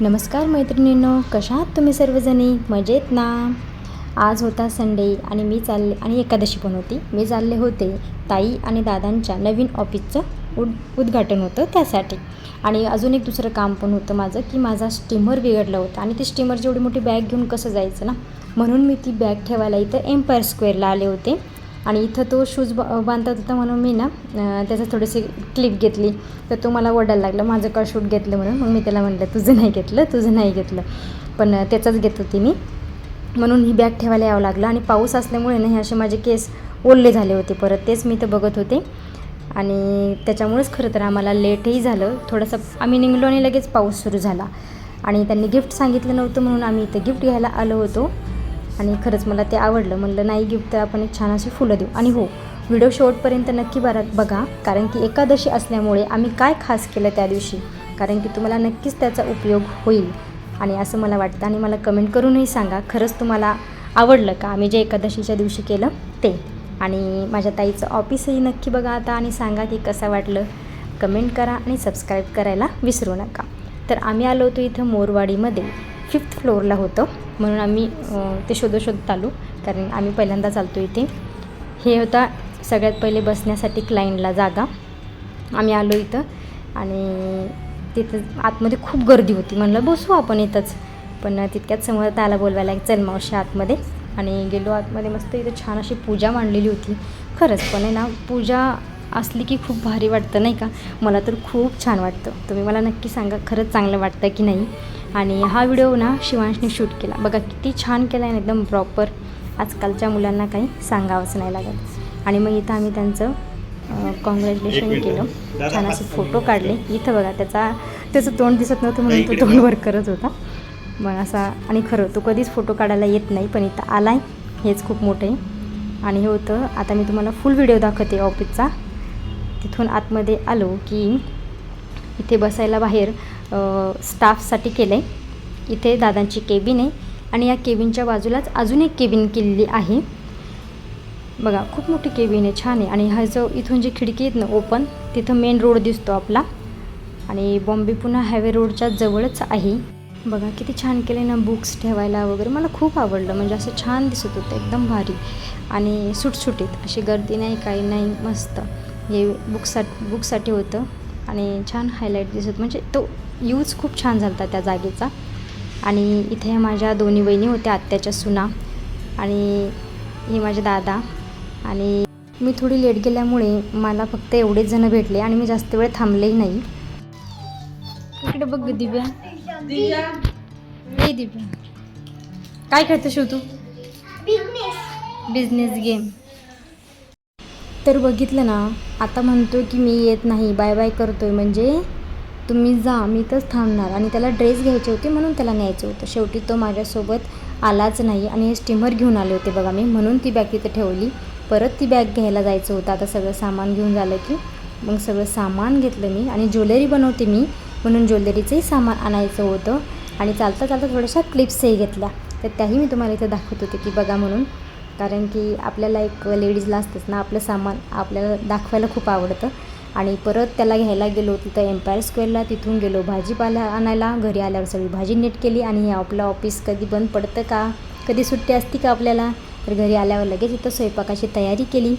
नमस्कार मैत्रिणींनो, कशा आहात तुम्ही सर्वजणी? मजेत ना? आज होता संडे आणि मी चालले आणि एकादशी पण होती. मी चालले होते ताई आणि दादांच्या नवीन ऑफिसचं उद्घाटन होतं त्यासाठी. आणि अजून एक दुसरं काम पण होतं माझं, की माझा स्टीमर बिघडला होता आणि ती स्टीमरची एवढी मोठी बॅग घेऊन कसं जायचं ना, म्हणून मी ती बॅग ठेवायला इथं एम्पायर स्क्वेअरला आले होते. आणि इथं तो शूज बांधत होता म्हणून मी ना त्याचं थोडीशी क्लिप घेतली, तर तो मला ओरडायला लागला माझं का शूट घेतलं म्हणून. मग मी त्याला म्हटलं तुझं नाही घेतलं, पण त्याचाच घेत होती मी, म्हणून ही बॅग ठेवायला यावं लागलं. आणि पाऊस असल्यामुळे ना हे असे माझे केस ओले झाले होते, परत तेच मी इथं बघत होते आणि त्याच्यामुळेच खरं तर आम्हाला लेटही झालं थोडंसं. आम्ही निघलो आणि लगेच पाऊस सुरू झाला आणि त्यांनी गिफ्ट सांगितलं नव्हतं म्हणून आम्ही इथं गिफ्ट घ्यायला आलो होतो. आणि खरंच मला ते आवडलं. म्हणलं नाही गिफ्ट तर आपण एक छान अशी फुलं देऊ. आणि हो, व्हिडिओ शेवटपर्यंत नक्की बघा, कारण की एकादशी असल्यामुळे आम्ही काय खास केलं त्या दिवशी, कारण की तुम्हाला नक्कीच त्याचा उपयोग होईल आणि असं मला वाटतं. आणि मला कमेंट करूनही सांगा खरंच तुम्हाला आवडलं का आम्ही जे एकादशीच्या दिवशी केलं ते. आणि माझ्या ताईचं ऑफिसही नक्की बघा आता आणि सांगा की कसं वाटलं. कमेंट करा आणि सबस्क्राईब करायला विसरू नका. तर आम्ही आलो होतो इथं मोरवाडीमध्ये 5th फ्लोअरला होतं, म्हणून आम्ही ते शोधत आलो, कारण आम्ही पहिल्यांदा चालतो इथे. हे होता सगळ्यात पहिले बसण्यासाठी क्लायंटला जागा. आम्ही आलो इथं आणि तिथं आतमध्ये खूप गर्दी होती. म्हणलं बसू आपण इथंच, पण तितक्यात समोर त्याला बोलवायला चल मावशी आतमध्ये. आणि गेलो आतमध्ये. मस्त इथं छान अशी पूजा मांडलेली होती. खरंच पण आहे ना, पूजा असली की खूप भारी वाटतं नाही का? मला तर खूप छान वाटतं. तुम्ही मला नक्की सांगा खरंच चांगलं वाटतं की नाही. आणि हा व्हिडिओ ना शिवांशने शूट केला. बघा किती छान केला आहे, एकदम प्रॉपर. आजकालच्या मुलांना काही सांगावंच नाही लागत. आणि मग इथं आम्ही त्यांचं कॉंग्रॅच्युलेशन केलं, छान असे फोटो काढले. इथं बघा त्याचं तोंड दिसत नव्हतं म्हणून तो तोंड वर करत होता. मग असा, आणि खरं तो कधीच फोटो काढायला येत नाही, पण इथं आला आहे हेच खूप मोठं आहे. आणि हे होतं, आता मी तुम्हाला फुल व्हिडिओ दाखवते ऑफिसचा. तिथून आतमध्ये आलो की इथे बसायला बाहेर स्टाफसाठी केलं आहे. इथे दादांची केबिन आहे आणि या केबिनच्या बाजूलाच अजून एक केबिन केलेली आहे. बघा खूप मोठी केबिन आहे, छान आहे. आणि हा जो इथून जी खिडकी आहेत ना ओपन, तिथं मेन रोड दिसतो आपला आणि बॉम्बे पुणे हायवे रोडच्या जवळच आहे. बघा किती छान केले ना, बुक्स ठेवायला वगैरे. मला खूप आवडलं, म्हणजे असं छान दिसत होतं, एकदम भारी आणि सुटसुटीत, अशी गर्दी नाही काही नाही, मस्त. हे बुक्ससाठी होतं आणि छान हायलाईट दिसत, म्हणजे तो यूज खूप छान झाला त्या जागेचा. आणि इथे माझ्या दोन्ही बहिणी होत्या, आत्याच्या सुना, आणि हे माझे दादा. आणि मी थोडी लेट गेल्यामुळे मला फक्त एवढेच जण भेटले आणि मी जास्त वेळ थांबलेही नाही. इकडे बघ दिव्या, हे दिव्या काय करतो शिव तू? Business game. तर बघितलं ना, आता म्हणतो की मी येत नाही, बाय बाय करतोय, म्हणजे तुम्ही जा, मी इथंच थांबणार. आणि त्याला ड्रेस घ्यायचे होते म्हणून त्याला न्यायचं होतं. शेवटी तो माझ्यासोबत आलाच नाही. आणि हे स्टीमर घेऊन आले होते बघा मी, म्हणून ती बॅग तिथं ठेवली. परत ती बॅग घ्यायला जायचं होतं. आता सगळं सामान घेऊन झालं की मग सगळं सामान घेतलं मी. आणि ज्वेलरी बनवते मी, म्हणून ज्वेलरीचंही सामान आणायचं होतं. आणि चालता चालता थोड्याशा क्लिप्सही घेतल्या, तर त्याही मी तुम्हाला इथं दाखवत होते की बघा म्हणून. कारण की आपल्याला एक लेडीजला असतंच ना, आपलं सामान आपल्याला दाखवायला खूप आवडतं. आणि परत त्याला घ्यायला गेलो तिथं एम्पायर स्क्वेअरला. तिथून गेलो भाजीपाला आणायला. घरी आल्यावर सगळी भाजी नीट केली. आणि हे आपलं ऑफिस कधी बंद पडतं का, कधी सुट्टी असती का आपल्याला, तर घरी आल्यावर लगेच इथं स्वयंपाकाची तयारी केली.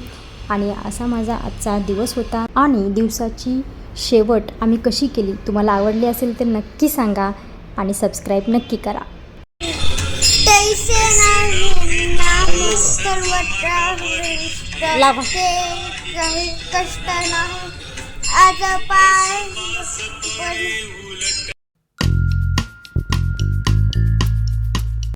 आणि असा माझा आजचा दिवस होता. आणि दिवसाची शेवट आम्ही कशी केली तुम्हाला आवडली असेल तर नक्की सांगा आणि सबस्क्राईब नक्की करा. लावा. कष्ट नाही आज पाय